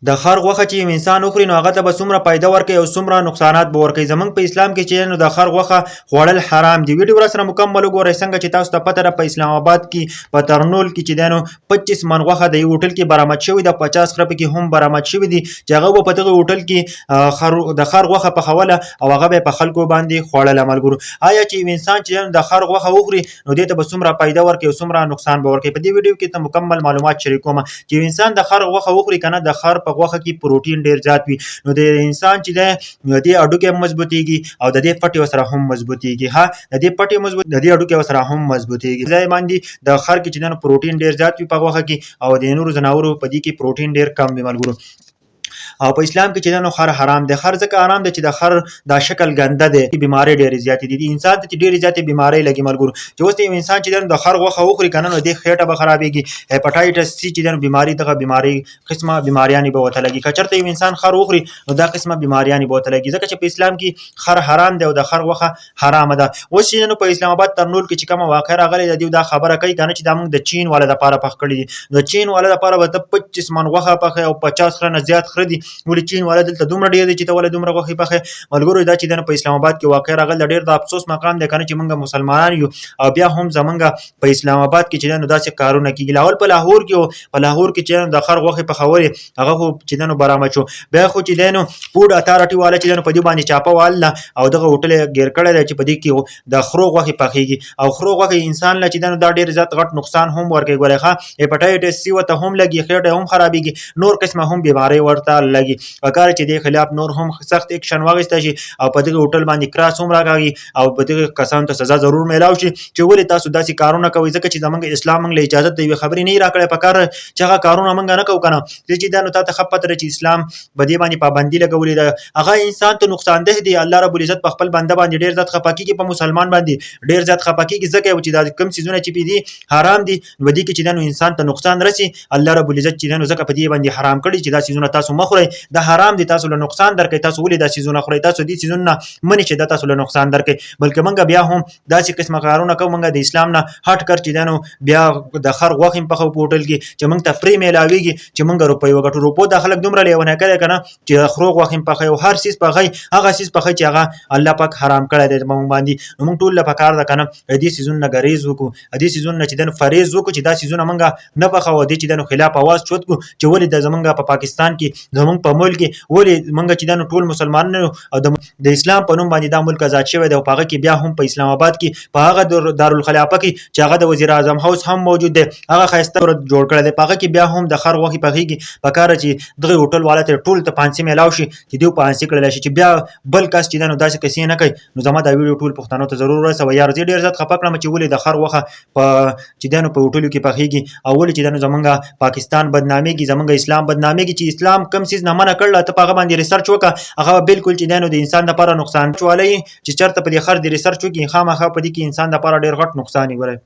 د خر غوښه چې انسان وخوري نو هغه ته به څومره فایده ورکوي او څومره نقصانات به ورکوي. زمونږ په اسلام کې چې نو د خر غوښه خوړل حرام دي. ویډیو را سره مکمل وګورئ څنګه چې تاسو ته پته ده په اسلام آباد کې په ترنول کې چې دی نو 25 من غوښه د یو هوټل کې برآمد شوې ده، 50 خره پکې هم برآمد شوي دي چې هغه به په دغه هوټل کې د خر غوښه پخوله او هغه به په خلکو باندې خوړله. ملګرو آیا چې انسان چې د خر غوښه وخوري نو دې ته به څومره فایده ورکوي او څومره نقصان به ورکوي. په دې ویډیو کې ته مکمل معلومات شریکوم چې انسان د خر غوښه وخوري کنه د خر په غوښه کې پروټین ډیر زیات وي نو د انسان چې د دې اډوکې مضبوطیږي او د دې پټي سره هم مضبوطیږي. ها د دې پټي مضبوط د دې اډوکې سره هم مضبوطیږي. ځای باندې د خر کې چې د پروټین ډیر زیات وي په غوښه کې او د نورو ځناورو په دې کې پروټین ډیر کم وي. ملګرو او په اسلام کې چې نو خر حرام دی. خر ځکه حرام دی چې د خر دا شکل ګنده دی، بیماری ډېرې زیاتې دي، انسان ته ډېرې زیاتې بیماری لګي. ملګرو چې اوس یو انسان چې د خر غوښه وخوري کنه نو د خېټه به خرابېږي، هپاټایټس سی چې د بیماری دغه بیماری قسمه بیماریانې به وته لګي. کچرته یو انسان خر وخوري نو دا قسمه بیماریانې به وته لګي ځکه چې په اسلام کې خر حرام دی او د خر غوښه حرامه ده. اوس چې نو په اسلام آباد ترنول کې چې کوم واقع راغلی د دې دا خبره کوي کنه چې دا موږ د چین والا د پاره پخ کړی دي. د چین والا د پاره به 25 من غوښه پخه او 50 خره نه زیات خره دي. ولې چین والا دلته دومره ډیر دي چې ته ولې دومره غوښه پخې. ملګرو دا چې د په اسلام آباد کې واقع راغلی ډیر د افسوس مقام دی کنه چې موږ مسلمانان یو او بیا هم زمونږ په اسلام آباد کې چې نو داسې کارونه کیږي. لاول په لاهور کې چې د خر غوښه پخوري هغه خو چې نو برآمد شو، بیا خو چې نو فود اتارټي والا چې نو په دې باندې چاپه واله او دغه هوټل ګیر کړی دی چې په دې کې د خرو غوښه پخېږي او خرو غوښه انسان له چې نو دا ډیر زیات غټ نقصان هم ورکوي. ګورې ښه هپاټایټس سی وته هم لګي، خېټه هم خرابېږي، نور قسمه هم بیماری ورته لګي. اگر چې د خلاف نور هم سخت اکشن واغسته شي او په دغه هوټل باندې کراس هم راغی او په دغه کسانو ته سزا ضرور میلاو شي چې ولې تاسو داسې کارونه کوي. ځکه چې زمونږ اسلام موږ له اجازه دی خبرې نه راکړې پکار چې هغه کارونه موږ نه کوو کنه چې دا نو تاسو خپت چې اسلام بدی باندې پابندي لګولې ده هغه انسان ته نقصان ده دی. الله رب العزت په خپل بنده باندې ډیر زیات خپاکیږي، په مسلمان باندې ډیر زیات خپاکیږي ځکه چې دا کم سيزونه چې دي حرام دي ودی کې چې دا نو انسان ته نقصان رسي. الله رب العزت چې نو ځکه په دې باندې حرام کړی چې دا سيزونه تاسو مخوري، دا حرام دي، تاسو له نقصان درکې، تاسو ولې دا سيزونه خوري، تاسو دې سيزونه منی چې دا تاسو له نقصان درکې. بلکې موږ بیا هم داسې قسمه کارونه کوو موږ د اسلام نه هټ کر چې دا نو بیا د خر غوښه په هوټل کې چې موږ ته فری میلاويږي چې موږ روپۍ وګټو. روپو د خلک دومره لیونه کوي کنه چې خرو غوښه په او هر سیس په هغه سیس په چې هغه الله پاک حرام کړی دی موږ باندې. نو موږ ټول په کار ده کنه دې سيزونه غریز وکړو، دې سيزونه چې د فریض وکړو چې دا سيزونه موږ نه پخو، دې چې د خلاف आवाज چوت کو چې ولې د زمونږ په پاکستان کې زمونږ په ملک کې ولې موږ چې د ټول مسلمانانو او د اسلام په نوم باندې دا ملک آزاد شوی دی او هغه کې بیا هم په اسلام آباد کې په هغه دارالخلافه کې چې هغه د وزیر اعظم هاوس هم موجود دی هغه خاصه جوړ کړی دی. هغه کې بیا هم د خر غوښه پخېږي په کار چې دغه هوټل والا ته ټول ته پانسي میلاو شي چې دیو پانسي کړل شي چې بیا بل کس چې نو داسې کسي نه کوي. نو زما دا ویډیو ټول پښتنو ته ضرور رسوي یار زه ډیر زیات خپه کړم چې ولې د خر غوښه په چې دنو په هوټلو کې پخېږي او ولې چې دنو زمونږ پاکستان بدناميږي، زمونږ اسلام بدناميږي چې اسلام کم سیز نه منع کړل ته په هغه باندې ریسرچ وکړه هغه بالکل چې دنو د انسان لپاره نقصان چوالي چې چرته په دې خر د ریسرچ وکړي خامخا په دې کې انسان لپاره ډیر غټ نقصان وي.